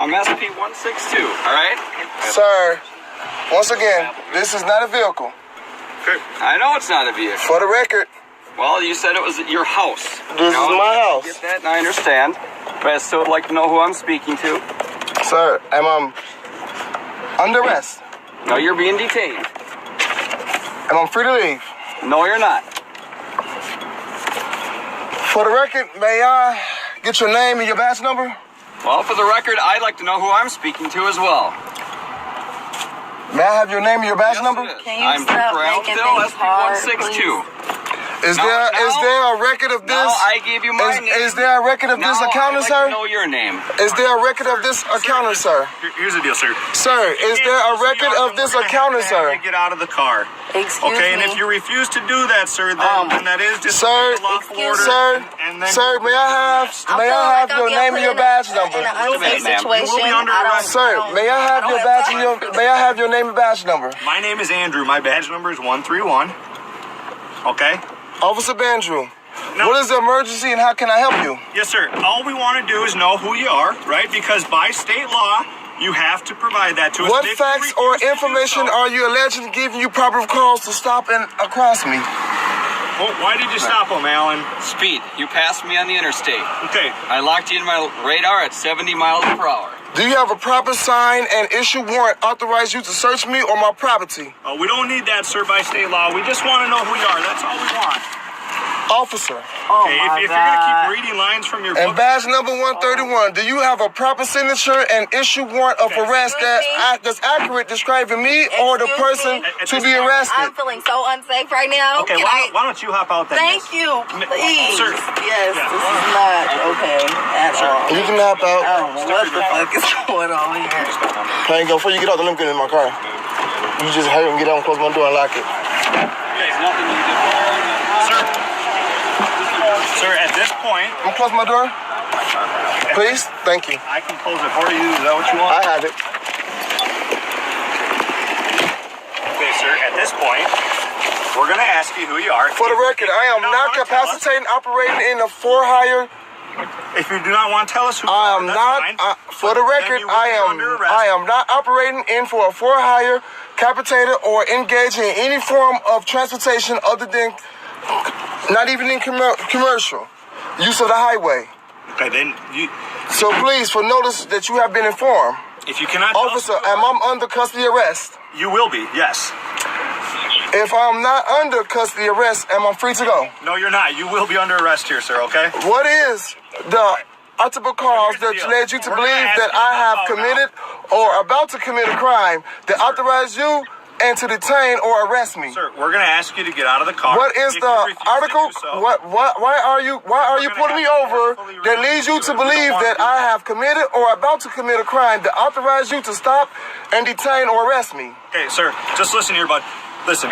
I'm SP162, all right? Sir, once again, this is not a vehicle. I know it's not a vehicle. For the record, Well, you said it was at your house. this is my I house. get that, and I understand. But I still would like to know who I'm speaking to. Sir, am I under arrest? No, you're being detained. Am I free to leave? No, you're not. For the record, may I get your name and your badge number? Well, for the record, I'd like to know who I'm speaking to as well. May I have your name and your badge Yes, number? it is. Can you I'm stop Brown making Phil, things hard, SP162. Is Now- there a record of this? Now I gave you my name. Is there a record of this Now accountant, I'd like sir? to know your name. Is there a record of this accountant, sir? Here's the deal, sir. Sir, is there a record of this accountant, sir? Get out of the car. Excuse Okay, and me. if you refuse to do that, sir, then that is just Sir, lawful excuse order. Sir, and then sir, may I have your name and your badge number? In an unsafe minute, ma'am. situation, You will be under I don't- arrest. Sir, may I have your badge and your may I have your name and badge number? My name is Andrew. My badge number is 131. Okay? Officer Bandrew, No. what is the emergency and how can I help you? Yes, sir. All we want to do is know who you are, right? Because by state law, you have to provide that to us. What If you facts or refuse to do information so- are you alleging giving you proper cause to stop and across me? Well, why did you stop him, Alan? Speed. You passed me on the interstate. Okay. I locked you in my radar at 70 miles per hour. Do you have a proper sign and issue warrant authorize you to search me or my property? We don't need that, sir, by state law. We just want to know who you are. That's all we want. Officer, Oh Okay, my if you're going to God. keep reading lines from your and book, badge number 131, do you have a proper signature and issue warrant of arrest that's accurate describing me or the Excuse person me? to be arrested? I'm feeling so unsafe right now. okay, Can why don't you hop out then? Thank you. Please. Sir. Yes, Yeah. this is not okay at all. You can hop out. I don't know what the fuck is going on here. Hang on, before you get out, let me get in my car. You just hurry and get out and close my door and lock it. There's nothing you can do. Sir, at this point, I'm close my door, please. Thank you. I can close it for you. Is that what you want? I have it. Okay, sir, at this point, we're going to ask you who you are. For the record, I am not capacitating operating in a for-hire. If you do not want to tell us who you I are, am that's not. fine. For the Then record, you will be under arrest. I am not operating in for a for-hire, capitated, or engaging in any form of transportation other than, not even in commercial use of the highway. Okay, then you. So please, for notice that you have been informed, If you cannot tell us officer, who you am are, I under custody arrest? you will be. Yes. If I'm not under custody arrest, am I free to go? No, you're not. You will be under arrest here, sir. Okay. What is the ultimate cause that led you to believe that I have committed or about to commit a crime that authorized you and to detain or arrest me? Sir, we're going to ask you to get out of the car. What is If you the refuse to article? do so, Why are you pulling me over that leads you to believe that I have committed or about to commit a crime that authorized you to stop and detain or arrest me? Okay, sir, just listen here, bud. Listen,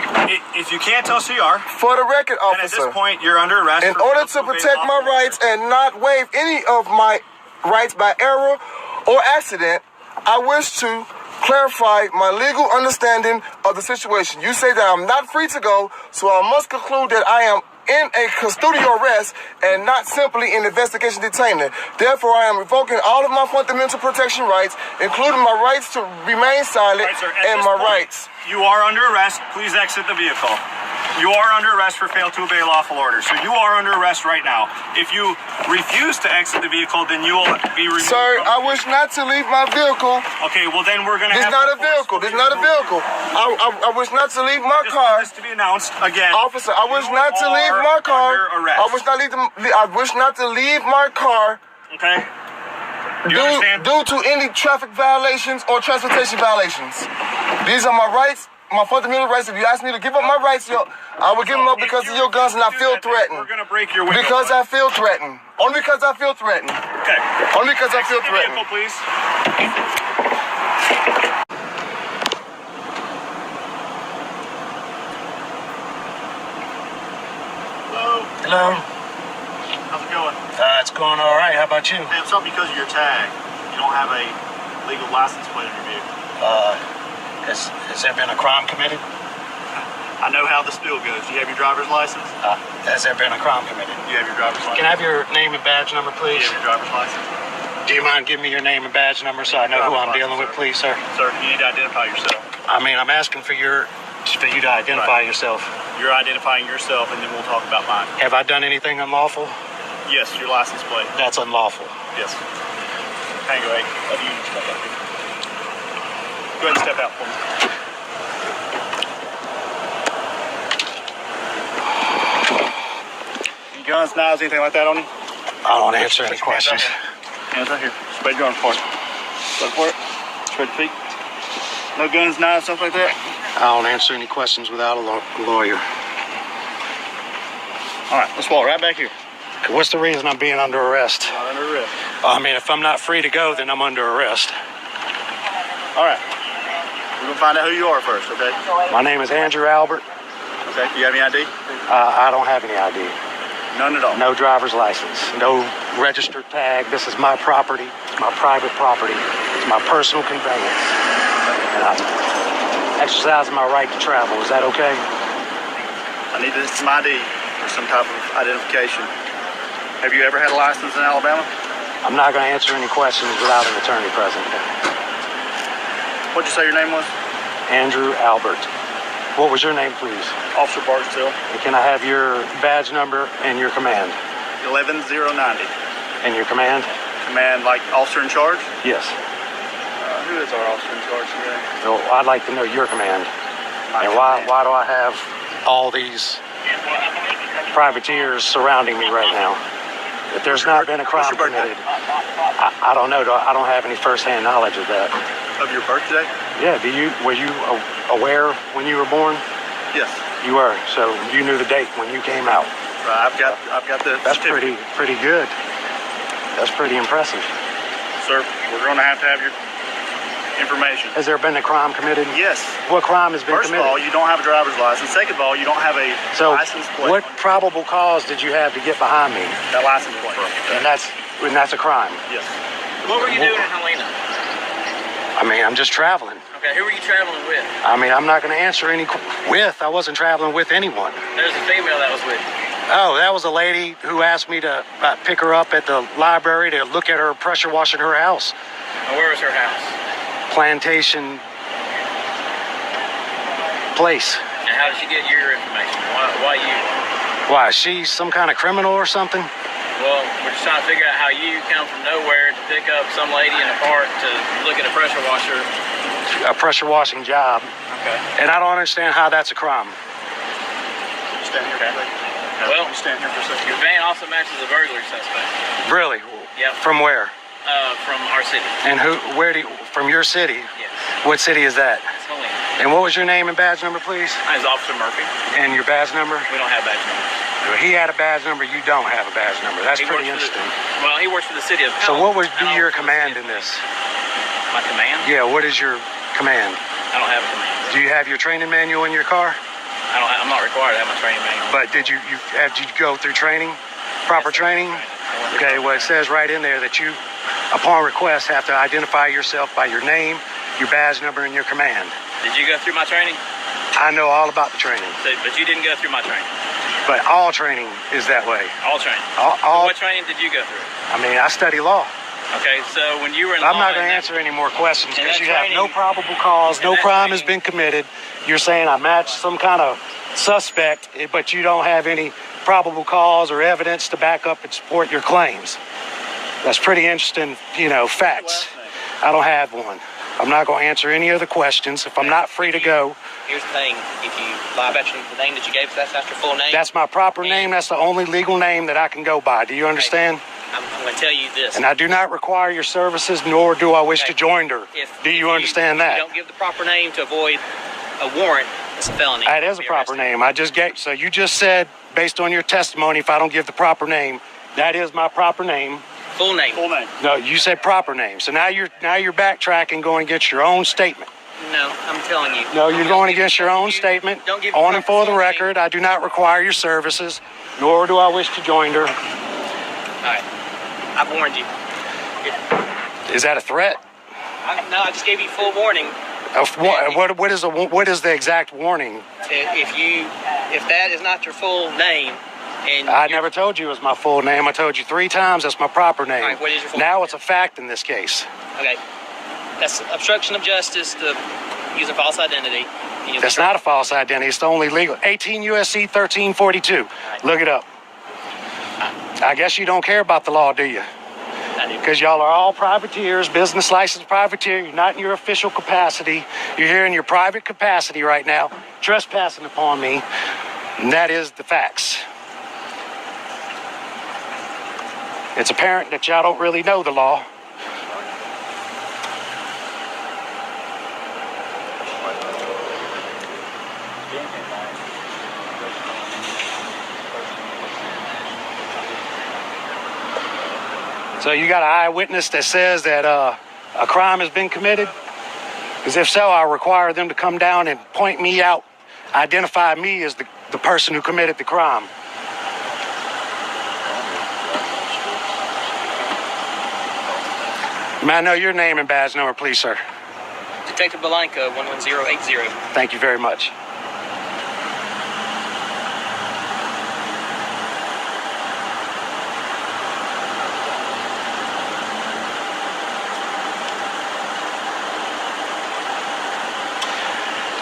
if you can't tell us who you are, For the record, then at this officer, point you're under arrest. in for order failure to obey protect my lawful rights order. and not waive any of my rights by error or accident, I wish to clarify my legal understanding of the situation. You say that I'm not free to go, so I must conclude that I am in a custodial arrest and not simply an investigation detainment. Therefore, I am revoking all of my fundamental protection rights, including my rights to remain silent Right, sir. At and this my point, rights. You are under arrest. Please exit the vehicle. You are under arrest for fail to obey lawful order. So you are under arrest right now. If you refuse to exit the vehicle, then you will be removed. Sir, from I the wish not to leave my vehicle. Okay, well then we're gonna. This is have not to a vehicle. This is not a forcefully remove vehicle. I wish not to leave my you. Just car. want this to be announced again. Officer, I wish You not to leave are my car. under arrest. I wish not to leave my car Okay. You understand? due to any traffic violations or transportation violations. These are my rights, my fundamental rights. If you ask me to give up my rights, I will give them up because of your guns and I feel threatened. We're gonna break your window. Because I feel threatened. Only because I feel threatened. Okay. Only because I feel Exit the threatened. vehicle, please. Hello. Hello. How's it going? It's going all right. How about you? Hey, it's not because of your tag. You don't have a legal license plate on your vehicle. Has there been a crime committed? I know how the spill goes. Do you have your driver's license? Has there been a crime committed? Do you have your driver's license? Can I have your name and badge number, Do please? you have your driver's license? Do you mind giving me your name and badge number so I know who I'm dealing with, please, sir? Sir, you need to identify yourself. I mean, I'm asking for you to identify yourself. You're identifying yourself, and then we'll talk about mine. Have I done anything unlawful? Yes, your license plate. That's unlawful. Yes. Hang on, you need to step out here. Go ahead and step out for me. Any guns, knives, anything like that on you? I don't answer any questions. Hands right here. Spread your arms apart. Look for it. Spread your feet. No guns, knives, stuff like that? I don't answer any questions without a lawyer. All right, let's walk right back here. What's the reason I'm being under arrest? Not under arrest. I mean, if I'm not free to go, then I'm under arrest. All right. We're going to find out who you are first, okay? My name is Andrew Albert. Okay, do you have any ID? I don't have any ID. None at all. No driver's license. No registered tag. This is my property. It's my private property. It's my personal conveyance. And I'm exercising my right to travel. Is that okay? I need some ID or some type of identification. Have you ever had a license in Alabama? I'm not going to answer any questions without an attorney present. What'd you say your name was? Andrew Albert. What was your name, please? Officer Barksdale. And can I have your badge number and your command? 11090. And your command? Command, like officer in charge? Yes. Who is our officer in charge today? So I'd like to know your command. And why do I have all these privateers surrounding me right now? If there's not been a crime committed, I don't know. I don't have any first-hand knowledge of that. Of your birthday? Yeah. Were you aware when you were born? Yes. You were. So you knew the date when you came out. Right. I've got the. That's certificate. pretty good. That's pretty impressive. Sir, we're going to have your information. Has there been a crime committed? Yes. What crime has been First committed? of all, you don't have a driver's license. Second of all, you don't have a license plate. What probable cause did you have to get behind me? That license plate. And that's a crime. Yes. What were you doing in Helena? I mean, I'm just traveling. Okay, who were you traveling with? I mean, I'm not going to answer any with. I wasn't traveling with anyone. There's a female that was with you. Oh, that was a lady who asked me to pick her up at the library to look at her pressure washing her house. And where was her house? Plantation Place. And how did she get your information? Why you? Why, she's some kind of criminal or something? Well, we're just trying to figure out how you come from nowhere to pick up some lady in a park to look at a pressure washer. A pressure washing job. Okay. And I don't understand how that's a crime. Stand here. Okay. Okay. Well, You stand here for a second. your van also matches a burglary suspect. Really? Yep. From where? From our city. And from your city? Yes. What city is that? It's Helena. And what was your name and badge number, please? My name's Officer Murphy. And your badge number? We don't have badge numbers. He had a badge number, you don't have a badge number. That's pretty interesting. Well, he works for the city of So Pelham. what would And be I your work for the command city in of this? Helena. My command? Yeah, what is your command? I don't have a command. Do you have your training manual in your car? I'm not required to have my training manual. But did you go through training? Proper Yes, sir. training? I went through Okay, well it says right in there that you, upon request, have to identify yourself by your name, your badge number, and your command. Did you go through my training? I know all about the training, But you didn't go through my training. but all training is that way. All training. All, What training did you go through? I mean, I study law. Okay, so when you were in I'm law not going to and answer any more questions and because that you have no training- probable cause, and no that crime has training- been committed. You're saying I matched some kind of suspect, but you don't have any probable cause or evidence to back up and support your claims. That's pretty interesting, facts. I don't have one. I'm not going to answer any other questions. If I'm not free to go, Here's the thing, if you lie about the name that you gave us, that's not your full name. that's my proper name. That's the only legal name that I can go by. Do you understand? I'm going to tell you this. And I do not require your services, nor do I wish to join her. Do you understand if that? you don't give the proper name to avoid a warrant, it's a felony. That is a Be proper arrested. name. I just gave. So you just said, based on your testimony, if I don't give the proper name, that is my proper name. Full name. Full name. No, you said proper name. So now you're backtracking, going against your own statement. No, I'm telling you. No, you're going against your own statement. Don't give On the and for the proper record, I do not require your services, nor do I wish to join her. All right. I've warned you. Is that a threat? No, I just gave you full warning. What is the exact warning? If that is not your full name, And I never told you it was my full name. I told you 3 times that's my proper name. All right, what is your full now name? it's a fact in this case. Okay. That's obstruction of justice to use a false identity. And you'll be That's not a false identity. It's the only legal. 18 U.S.C. 1342. Look it up. I guess you don't care about the law, do you? I do. Because y'all are all privateers, business license privateer. You're not in your official capacity. You're here in your private capacity right now, trespassing upon me. And that is the facts. It's apparent that y'all don't really know the law. So you got an eyewitness that says that a crime has been committed? Because if so, I require them to come down and point me out, identify me as the person who committed the crime. May I know your name and badge number, please, sir? Detective Belanco, 11080. Thank you very much.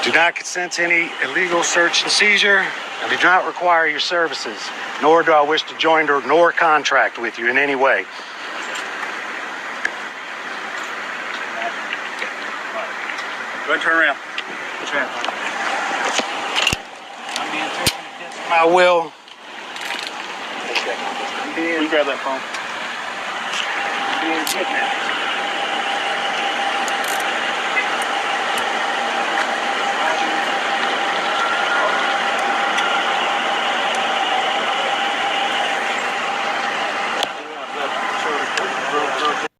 Do not consent to any illegal search and seizure. I do not require your services, nor do I wish to join or nor contract with you in any way. Go ahead, turn around. I'm being taken against my will. Will you grab that phone? Being kidnapped.